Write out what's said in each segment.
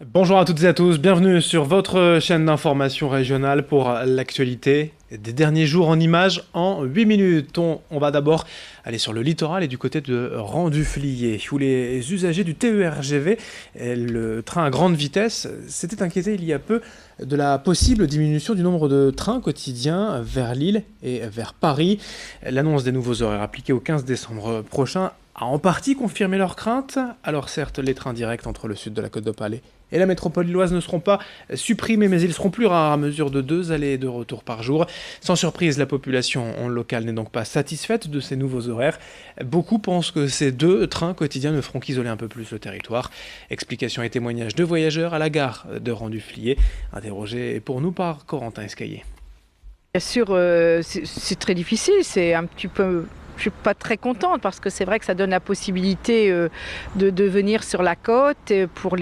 Bonjour à toutes et à tous, bienvenue sur votre chaîne d'information régionale pour l'actualité des derniers jours en images en 8 minutes. On va d'abord aller sur le littoral et du côté de Rang-du-Fliers, où les usagers du TER-GV, le train à grande vitesse, s'étaient inquiétés il y a peu de la possible diminution du nombre de trains quotidiens vers Lille et vers Paris. L'annonce des nouveaux horaires appliqués au 15 décembre prochain a en partie confirmé leurs craintes. Alors certes, les trains directs entre le sud de la Côte d'Opale et la métropole lilloise ne seront pas supprimés, mais ils seront plus rares à mesure de 2 allers et 2 retours par jour. Sans surprise, la population locale n'est donc pas satisfaite de ces nouveaux horaires. Beaucoup pensent que ces 2 trains quotidiens ne feront qu'isoler un peu plus le territoire. Explications et témoignages de voyageurs à la gare de Rang-du-Fliers, interrogés pour nous par Corentin Escaillé. Bien sûr, c'est très difficile, c'est un petit peu... Je ne suis pas très contente parce que c'est vrai que ça donne la possibilité de venir sur la côte pour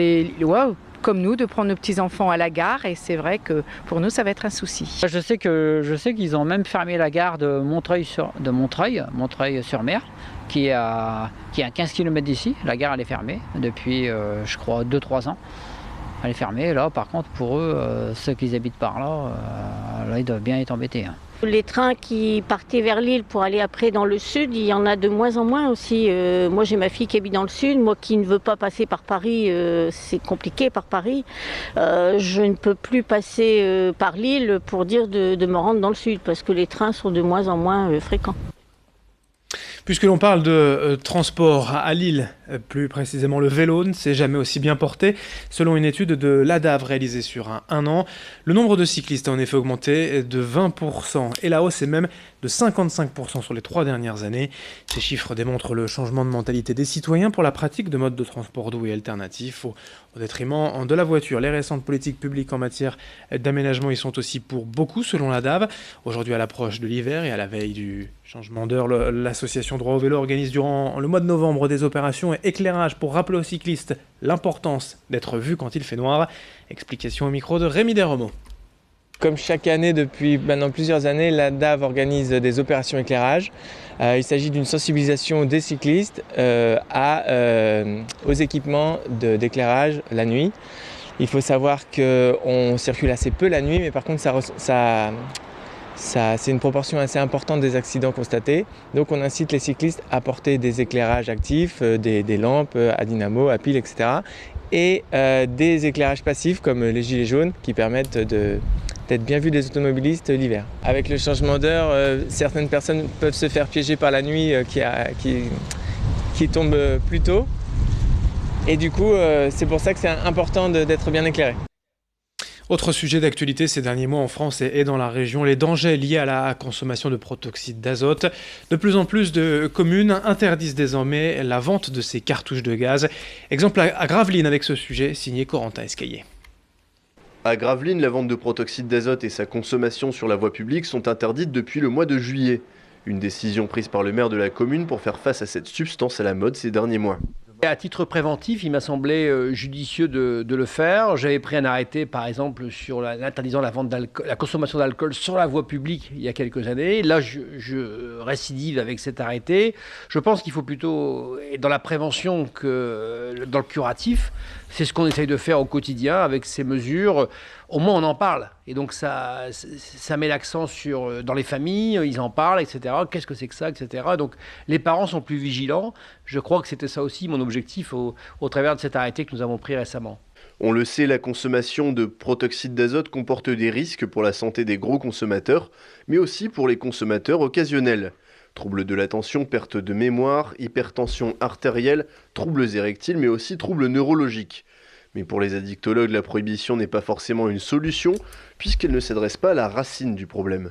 comme nous, de prendre nos petits-enfants à la gare, et c'est vrai que pour nous, ça va être un souci. Je sais qu'ils ont même fermé la gare de Montreuil-sur-Mer, qui est à 15 km d'ici. La gare, elle est fermée depuis, je crois, 2-3 ans. Elle est fermée. Là, par contre, pour eux, ceux qui habitent par là, ils doivent bien être embêtés. Les trains qui partaient vers Lille pour aller après dans le sud, il y en a de moins en moins aussi. Moi j'ai ma fille qui habite dans le sud, moi qui ne veux pas passer par Paris, c'est compliqué par Paris. Je ne peux plus passer par Lille pour dire de me rendre dans le sud parce que les trains sont de moins en moins fréquents. Puisque l'on parle de transport à Lille, plus précisément le vélo ne s'est jamais aussi bien porté. Selon une étude de l'ADAV réalisée sur un an, le nombre de cyclistes a en effet augmenté de 20% et la hausse est même de 55% sur les 3 dernières années. Ces chiffres démontrent le changement de mentalité des citoyens pour la pratique de modes de transport doux et alternatifs au détriment de la voiture. Les récentes politiques publiques en matière d'aménagement y sont aussi pour beaucoup selon l'ADAV. Aujourd'hui à l'approche de l'hiver et à la veille du changement d'heure, l'association Droit au vélo organise durant le mois de novembre des opérations et éclairage pour rappeler aux cyclistes l'importance d'être vu quand il fait noir. Explication au micro de Rémi Desromeaux. Comme chaque année depuis maintenant plusieurs années, la DAV organise des opérations éclairage. Il s'agit d'une sensibilisation des cyclistes aux équipements d'éclairage la nuit. Il faut savoir qu'on circule assez peu la nuit, mais par contre c'est une proportion assez importante des accidents constatés. Donc on incite les cyclistes à porter des éclairages actifs, des lampes à dynamo, à pile, etc. Et des éclairages passifs comme les gilets jaunes qui permettent d'être bien vus des automobilistes l'hiver. Avec le changement d'heure, certaines personnes peuvent se faire piéger par la nuit qui tombe plus tôt. Et du coup, c'est pour ça que c'est important d'être bien éclairé. Autre sujet d'actualité ces derniers mois en France et dans la région, les dangers liés à la consommation de protoxyde d'azote. De plus en plus de communes interdisent désormais la vente de ces cartouches de gaz. Exemple à Gravelines avec ce sujet, signé Corentin Escaillé. À Gravelines, la vente de protoxyde d'azote et sa consommation sur la voie publique sont interdites depuis le mois de juillet. Une décision prise par le maire de la commune pour faire face à cette substance à la mode ces derniers mois. À titre préventif, il m'a semblé judicieux de le faire. J'avais pris un arrêté, par exemple, sur interdisant la consommation d'alcool sur la voie publique il y a quelques années. Là, je récidive avec cet arrêté. Je pense qu'il faut plutôt être dans la prévention que dans le curatif. C'est ce qu'on essaye de faire au quotidien avec ces mesures. Au moins, on en parle. Et donc, ça met l'accent dans les familles, ils en parlent, etc. Qu'est-ce que c'est que ça, etc. Donc, les parents sont plus vigilants. Je crois que c'était ça aussi mon objectif au travers de cet arrêté que nous avons pris récemment. On le sait, la consommation de protoxyde d'azote comporte des risques pour la santé des gros consommateurs, mais aussi pour les consommateurs occasionnels. Troubles de l'attention, perte de mémoire, hypertension artérielle, troubles érectiles, mais aussi troubles neurologiques. Mais pour les addictologues, la prohibition n'est pas forcément une solution, puisqu'elle ne s'adresse pas à la racine du problème.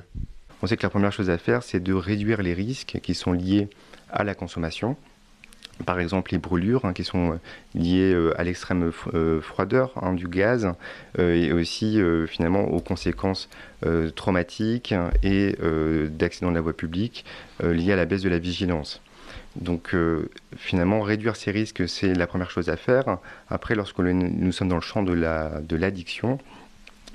On sait que la première chose à faire, c'est de réduire les risques qui sont liés à la consommation. Par exemple, les brûlures qui sont liées à l'extrême froideur du gaz et aussi finalement aux conséquences traumatiques et d'accidents de la voie publique liés à la baisse de la vigilance. Donc finalement, réduire ces risques, c'est la première chose à faire. Après, lorsque nous sommes dans le champ de l'addiction,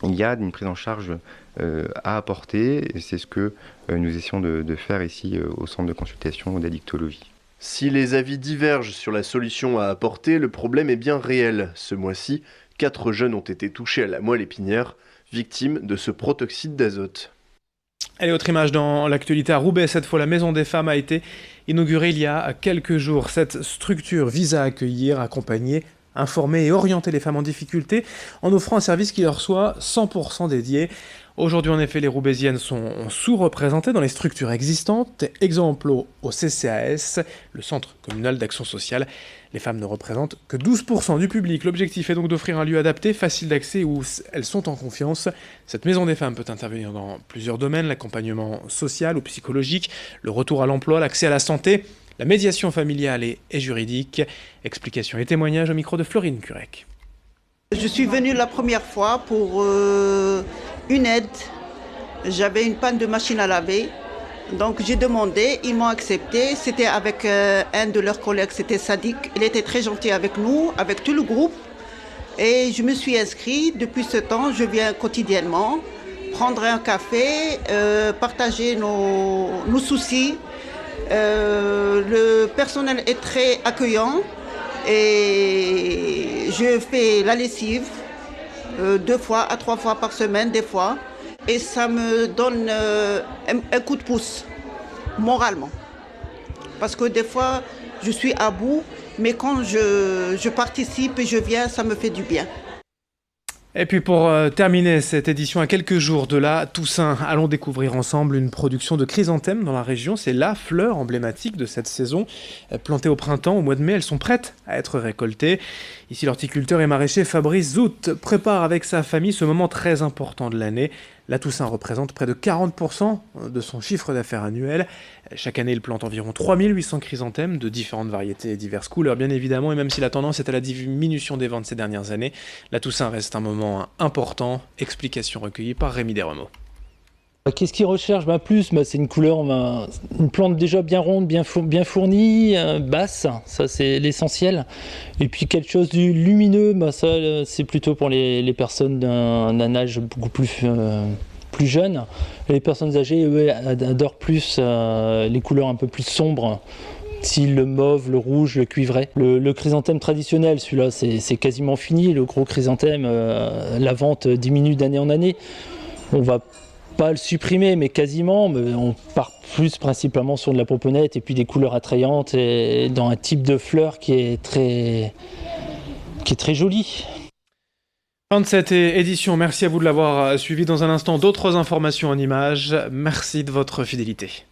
il y a une prise en charge à apporter et c'est ce que nous essayons de faire ici au centre de consultation d'addictologie. Si les avis divergent sur la solution à apporter, le problème est bien réel. Ce mois-ci, 4 jeunes ont été touchés à la moelle épinière, victimes de ce protoxyde d'azote. Allez, autre image dans l'actualité à Roubaix. Cette fois, la Maison des Femmes a été inaugurée il y a quelques jours. Cette structure vise à accueillir, accompagner, informer et orienter les femmes en difficulté en offrant un service qui leur soit 100% dédié. Aujourd'hui, en effet, les Roubaisiennes sont sous-représentées dans les structures existantes. Exemple au CCAS, le Centre communal d'action sociale. Les femmes ne représentent que 12% du public. L'objectif est donc d'offrir un lieu adapté, facile d'accès, où elles sont en confiance. Cette Maison des Femmes peut intervenir dans plusieurs domaines, l'accompagnement social ou psychologique, le retour à l'emploi, l'accès à la santé, la médiation familiale et juridique. Explications et témoignages au micro de Florine Curec. Je suis venue la première fois pour une aide. J'avais une panne de machine à laver. Donc j'ai demandé, ils m'ont accepté. C'était avec un de leurs collègues, c'était Sadik. Il était très gentil avec nous, avec tout le groupe. Et je me suis inscrite. Depuis ce temps, je viens quotidiennement prendre un café, partager nos soucis. Le personnel est très accueillant et je fais la lessive 2 fois à 3 fois par semaine des fois et ça me donne un coup de pouce moralement parce que des fois je suis à bout mais quand je participe et je viens ça me fait du bien. Et puis pour terminer cette édition à quelques jours de la Toussaint, allons découvrir ensemble une production de chrysanthèmes dans la région. C'est la fleur emblématique de cette saison. Plantées au printemps, au mois de mai, elles sont prêtes à être récoltées. Ici, l'horticulteur et maraîcher Fabrice Zout prépare avec sa famille ce moment très important de l'année. La Toussaint représente près de 40% de son chiffre d'affaires annuel. Chaque année, il plante environ 3800 chrysanthèmes de différentes variétés et diverses couleurs, bien évidemment. Et même si la tendance est à la diminution des ventes ces dernières années, la Toussaint reste un moment important. Explication recueillie par Rémi Desremeaux. Qu'est-ce qu'ils recherchent plus, c'est une couleur, une plante déjà bien ronde, bien fournie, basse, ça c'est l'essentiel. Et puis quelque chose de lumineux, ça c'est plutôt pour les personnes d'un âge beaucoup plus jeune. Les personnes âgées, eux, adorent plus les couleurs un peu plus sombres, style le mauve, le rouge, le cuivré. Le chrysanthème traditionnel, celui-là c'est quasiment fini. Le gros chrysanthème, la vente diminue d'année en année. On va pas le supprimer, mais quasiment. Mais on part plus principalement sur de la pomponette et puis des couleurs attrayantes et dans un type de fleur qui est très joli. Fin de cette édition. Merci à vous de l'avoir suivi. Dans un instant, d'autres informations en images. Merci de votre fidélité.